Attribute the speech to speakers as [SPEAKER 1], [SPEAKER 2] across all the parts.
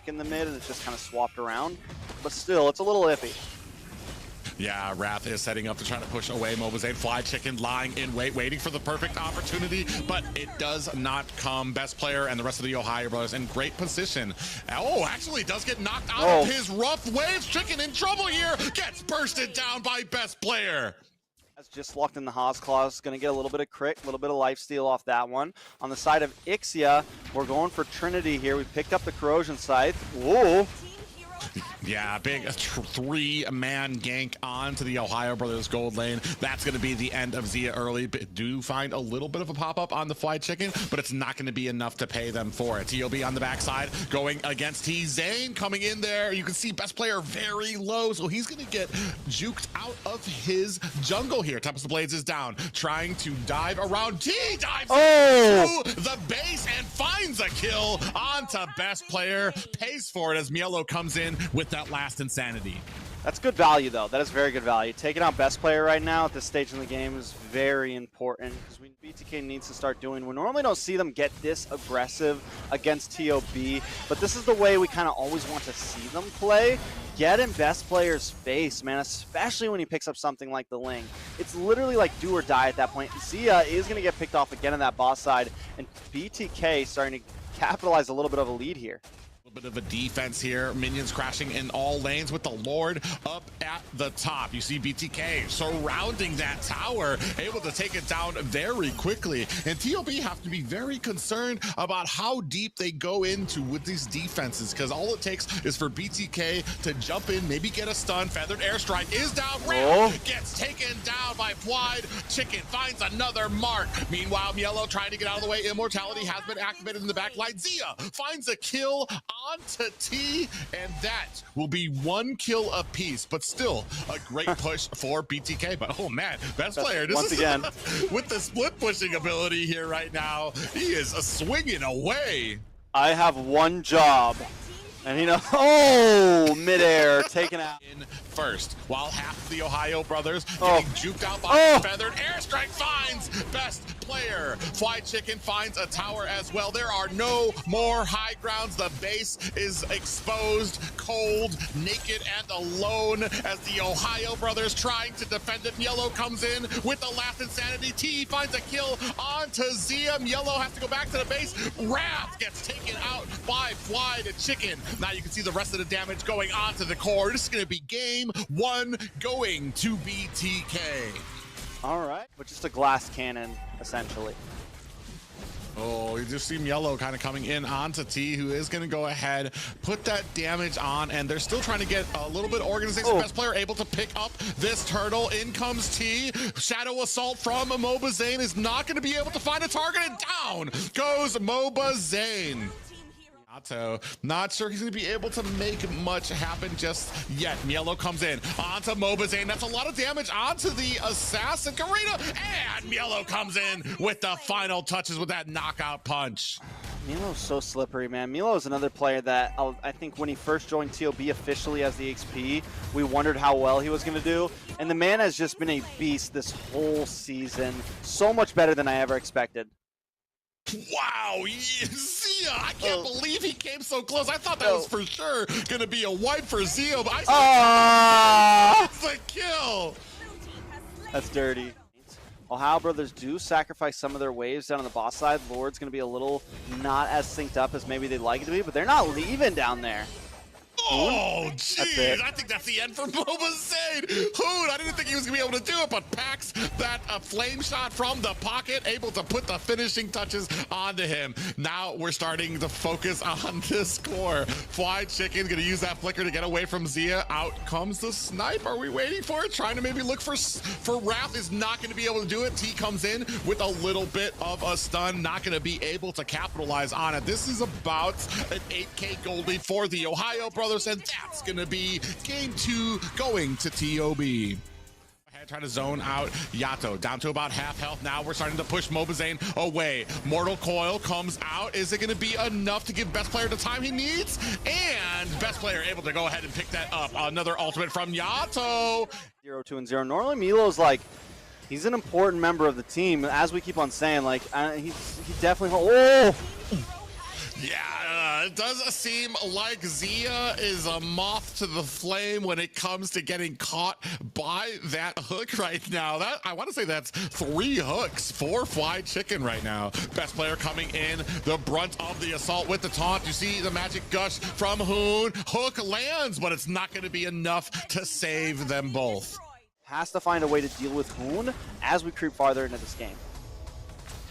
[SPEAKER 1] dynamic in the mid, and it's just kind of swapped around. But still, it's a little iffy.
[SPEAKER 2] Yeah, Wrath is setting up to try to push away Mobazane. Fly Chicken lying in wait, waiting for the perfect opportunity, but it does not come. Best player and the rest of the Ohio brothers in great position. Oh, actually does get knocked out of his rough waves. Chicken in trouble here, gets bursted down by best player.
[SPEAKER 1] That's just locked in the Haas Claws. Going to get a little bit of crit, a little bit of lifesteal off that one. On the side of Ixia, we're going for Trinity here. We picked up the Corrosion Scythe. Whoa.
[SPEAKER 2] Yeah, big three-man gank onto the Ohio brothers gold lane. That's going to be the end of Zia early. But do find a little bit of a pop-up on the Fly Chicken, but it's not going to be enough to pay them for it. TOB on the backside going against T-Zane coming in there. You can see best player very low, so he's going to get juked out of his jungle here. Tempest of Blades is down, trying to dive around. T dives to the base and finds a kill onto best player. Pays for it as Mielo comes in with that last insanity.
[SPEAKER 1] That's good value, though. That is very good value. Taking out best player right now at this stage in the game is very important because BTK needs to start doing. We normally don't see them get this aggressive against TOB, but this is the way we kind of always want to see them play. Get in best player's face, man, especially when he picks up something like the Ling. It's literally like do or die at that point. Zia is going to get picked off again on that boss side, and BTK starting to capitalize a little bit of a lead here.
[SPEAKER 2] Bit of a defense here. Minions crashing in all lanes with the Lord up at the top. You see BTK surrounding that tower, able to take it down very quickly. And TOB have to be very concerned about how deep they go into with these defenses, because all it takes is for BTK to jump in, maybe get a stun. Feathered Airstrike is down. Gets taken down by Flied. Chicken finds another mark. Meanwhile, Mielo trying to get out of the way. Immortality has been activated in the back line. Zia finds a kill onto T, and that will be one kill apiece, but still a great push for BTK. But oh man, best player
[SPEAKER 1] once again
[SPEAKER 2] with the split pushing ability here right now, he is swinging away.
[SPEAKER 1] I have one job, and you know, midair taken out
[SPEAKER 2] in first, while half of the Ohio brothers getting juked out by Feathered Airstrike finds best player. Fly Chicken finds a tower as well. There are no more high grounds. The base is exposed, cold, naked, and alone as the Ohio brothers trying to defend it. Mielo comes in with the last insanity. T finds a kill onto Zia. Mielo has to go back to the base. Wrath gets taken out by Fly to Chicken. Now you can see the rest of the damage going onto the core. This is going to be game one going to BTK.
[SPEAKER 1] All right, but just a glass cannon, essentially.
[SPEAKER 2] Oh, you just see Mielo kind of coming in onto T, who is going to go ahead, put that damage on, and they're still trying to get a little bit of organization. Best player able to pick up this turtle. In comes T. Shadow Assault from Mobazane is not going to be able to find a target, and down goes Mobazane. Not sure he's going to be able to make much happen just yet. Mielo comes in onto Mobazane. That's a lot of damage onto the assassin. Karina, and Mielo comes in with the final touches with that knockout punch.
[SPEAKER 1] Milo's so slippery, man. Milo is another player that I think when he first joined TOB officially as the XP, we wondered how well he was going to do. And the man has just been a beast this whole season. So much better than I ever expected.
[SPEAKER 2] Wow, Zia, I can't believe he came so close. I thought that was for sure going to be a wipe for Zia, but I said that's a kill.
[SPEAKER 1] That's dirty. Ohio brothers do sacrifice some of their waves down on the boss side. Lord's going to be a little not as synced up as maybe they'd like it to be, but they're not leaving down there.
[SPEAKER 2] Oh, jeez. I think that's the end for Mobazane. Hoon, I didn't think he was going to be able to do it, but packs that flame shot from the pocket, able to put the finishing touches onto him. Now we're starting to focus on this core. Fly Chicken going to use that flicker to get away from Zia. Out comes the snipe. Are we waiting for it? Trying to maybe look for Wrath. Is not going to be able to do it. T comes in with a little bit of a stun. Not going to be able to capitalize on it. This is about an 8K gold lead for the Ohio brothers, and that's going to be game two going to TOB. Trying to zone out Yato, down to about half health. Now we're starting to push Mobazane away. Mortal Coil comes out. Is it going to be enough to give best player the time he needs? And best player able to go ahead and pick that up. Another ultimate from Yato.
[SPEAKER 1] 0-2-0. Normally Milo's like, he's an important member of the team. As we keep on saying, like, he definitely.
[SPEAKER 2] Yeah, it does seem like Zia is a moth to the flame when it comes to getting caught by that hook right now. That I want to say that's 3 hooks for Fly Chicken right now. Best player coming in, the brunt of the assault with the taunt. You see the magic gush from Hoon. Hook lands, but it's not going to be enough to save them both.
[SPEAKER 1] Has to find a way to deal with Hoon as we creep farther into this game.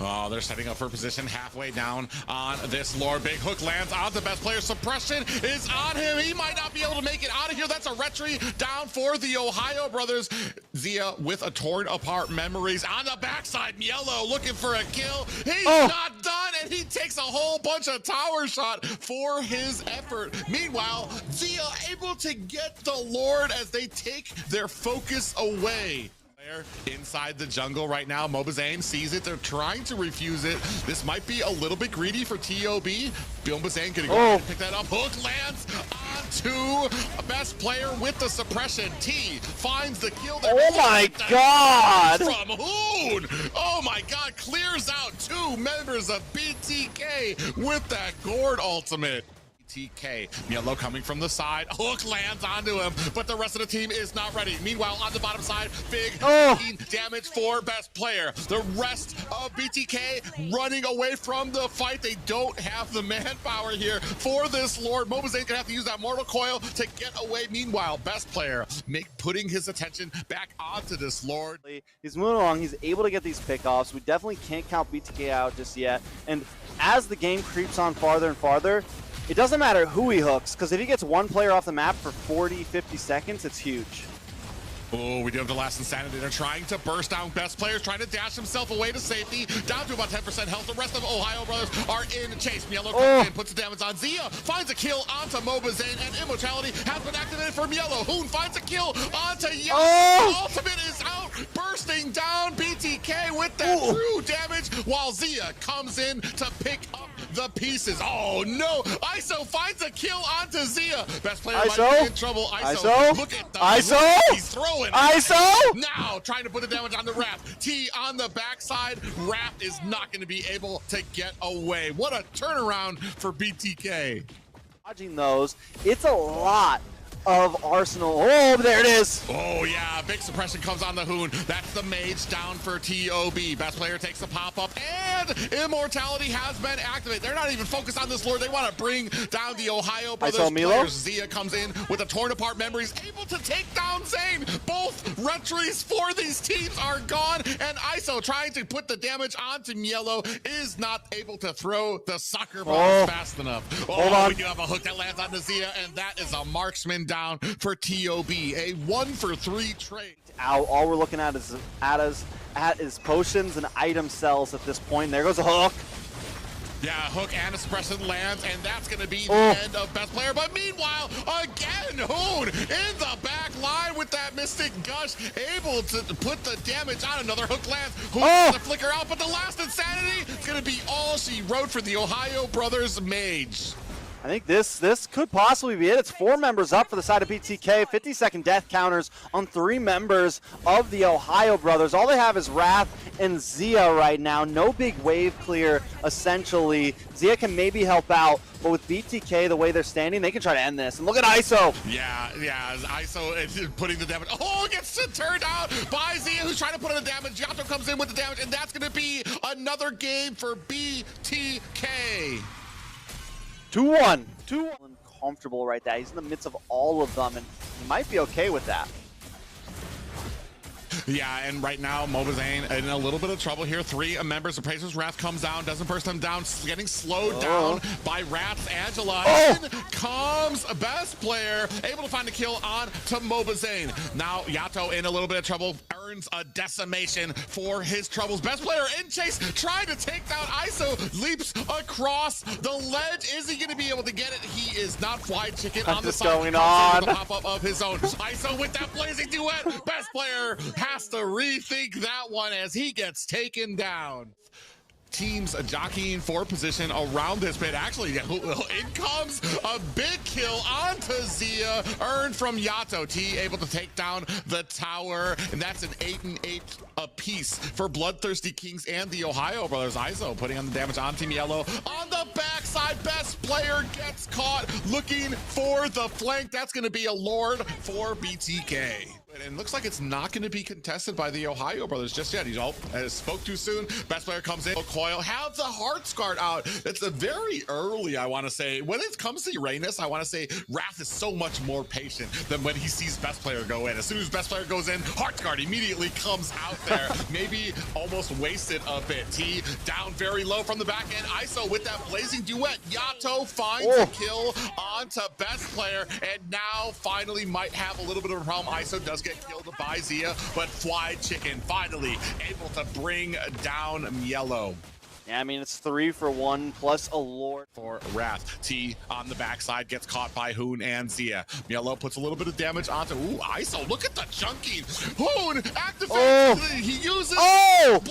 [SPEAKER 2] Oh, they're setting up for position halfway down on this Lord. Big hook lands on the best player. Suppression is on him. He might not be able to make it out of here. That's a retry down for the Ohio brothers. Zia with a torn apart memories on the backside. Yellow looking for a kill. He's not done, and he takes a whole bunch of tower shot for his effort. Meanwhile, Zia able to get the Lord as they take their focus away. Inside the jungle right now, Mobazane sees it. They're trying to refuse it. This might be a little bit greedy for TOB. Mobazane gonna go ahead and pick that up. Hook lands onto a best player with the suppression. T finds the kill.
[SPEAKER 1] Oh my god!
[SPEAKER 2] From Hoon! Oh my god, clears out 2 members of BTK with that Gourd ultimate. TK. Yellow coming from the side. Hook lands onto him, but the rest of the team is not ready. Meanwhile, on the bottom side, big damage for best player. The rest of BTK running away from the fight. They don't have the manpower here for this Lord. Mobazane's gonna have to use that Mortal Coil to get away. Meanwhile, best player putting his attention back onto this Lord.
[SPEAKER 1] He's moving along. He's able to get these pickoffs. We definitely can't count BTK out just yet. And as the game creeps on farther and farther, it doesn't matter who he hooks, because if he gets one player off the map for 40, 50 seconds, it's huge.
[SPEAKER 2] Oh, we do have the last insanity. They're trying to burst down best players, trying to dash himself away to safety, down to about 10% health. The rest of Ohio brothers are in chase. Yellow comes in, puts the damage on Zia, finds a kill onto Mobazane, and Immortality has been activated from Yellow. Hoon finds a kill onto Yellow. Ultimate is out, bursting down BTK with that true damage, while Zia comes in to pick up the pieces. Oh no! ISO finds a kill onto Zia. Best player might be in trouble. ISO. Look at the look he's throwing.
[SPEAKER 1] ISO!
[SPEAKER 2] Now trying to put the damage on the Wrath. T on the backside. Wrath is not going to be able to get away. What a turnaround for BTK.
[SPEAKER 1] Dodging those, it's a lot of Arsenal. Oh, there it is.
[SPEAKER 2] Oh yeah, big suppression comes on the Hoon. That's the mage down for TOB. Best player takes a pop-up, and Immortality has been activated. They're not even focused on this Lord. They want to bring down the Ohio brothers players. Zia comes in with a torn apart memories, able to take down Zane. Both retries for these teams are gone, and ISO trying to put the damage onto Yellow is not able to throw the soccer ball fast enough.
[SPEAKER 1] Hold on.
[SPEAKER 2] We do have a hook that lands onto Zia, and that is a marksman down for TOB. A 1-for-3 trade.
[SPEAKER 1] All we're looking at is potions and item cells at this point. There goes a hook.
[SPEAKER 2] Yeah, hook and a suppression lands, and that's going to be the end of best player. But meanwhile, again, Hoon in the back line with that Mystic Gush, able to put the damage on. Another hook lands. Hoon going to flicker out, but the last insanity is going to be all she wrote for the Ohio brothers mage.
[SPEAKER 1] I think this could possibly be it. It's 4 members up for the side of BTK. 50-second death counters on 3 members of the Ohio brothers. All they have is Wrath and Zia right now. No big wave clear, essentially. Zia can maybe help out, but with BTK, the way they're standing, they can try to end this. And look at ISO.
[SPEAKER 2] Yeah, ISO is putting the damage. Oh, it gets turned out by Zia, who's trying to put in the damage. Yato comes in with the damage, and that's going to be another game for BTK.
[SPEAKER 1] 2-1. 2-1. Comfortable right there. He's in the midst of all of them, and he might be okay with that.
[SPEAKER 2] Yeah, and right now, Mobazane in a little bit of trouble here. 3 members of Praetor's Wrath comes down, doesn't burst him down, getting slowed down by Wrath's Angela. In comes best player, able to find a kill on to Mobazane. Now, Yato in a little bit of trouble, earns a decimation for his troubles. Best player in chase, trying to take down ISO, leaps across the ledge. Is he going to be able to get it? He is not. Fly Chicken on the side.
[SPEAKER 1] Going on?
[SPEAKER 2] With a pop-up of his own. ISO with that blazing duet. Best player has to rethink that one as he gets taken down. teams jockeying for position around this pit. Actually, in comes a big kill onto Zia, earned from Yato. T able to take down the tower, and that's an 8-8 apiece for Bloodthirsty Kings and the Ohio Brothers. ISO putting on the damage on Team Yellow. On the backside, best player gets caught looking for the flank. That's going to be a Lord for BTK. And it looks like it's not going to be contested by the Ohio Brothers just yet. He's spoke too soon. Best player comes in. Coil have the Hearts Guard out. It's a very early, I want to say. When it comes to Uranus, I want to say Wrath is so much more patient than when he sees best player go in. As soon as best player goes in, Hearts Guard immediately comes out there. Maybe almost wasted a bit. T down very low from the back end. ISO with that blazing duet. Yato finds a kill onto best player, and now finally might have a little bit of a problem. ISO does get killed by Zia, but Fly Chicken finally able to bring down Yellow.
[SPEAKER 1] Yeah, I mean, it's 3 for 1 plus a Lord
[SPEAKER 2] for Wrath. T on the backside gets caught by Hoon and Zia. Yellow puts a little bit of damage onto, ISO, look at the chunking. Hoon activates, he uses, wow,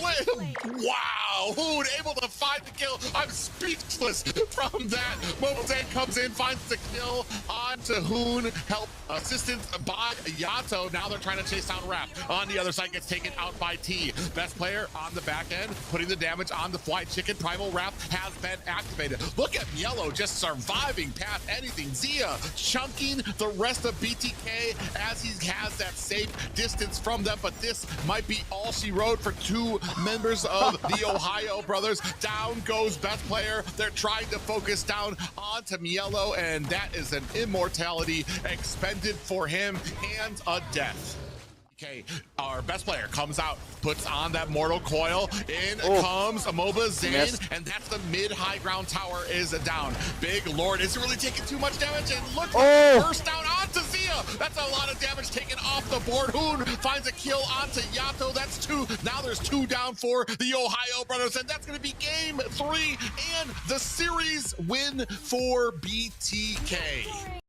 [SPEAKER 2] Hoon able to find the kill. I'm speechless from that. Mobile Zane comes in, finds the kill onto Hoon, help assistance by Yato. Now they're trying to chase down Wrath. On the other side, gets taken out by T. Best player on the back end, putting the damage on the Fly Chicken. Primal Wrath has been activated. Look at Yellow just surviving past anything. Zia chunking the rest of BTK as he has that safe distance from them, but this might be all she wrote for two members of the Ohio Brothers. Down goes best player. They're trying to focus down onto Yellow, and that is an immortality expended for him and a death. Okay, our best player comes out, puts on that mortal coil. In comes a MOBA Zane, and that's the mid-high ground tower is down. Big Lord isn't really taking too much damage, and look, burst down onto Zia. That's a lot of damage taken off the board. Hoon finds a kill onto Yato. That's 2. Now there's 2 down for the Ohio Brothers, and that's going to be game 3 and the series win for BTK.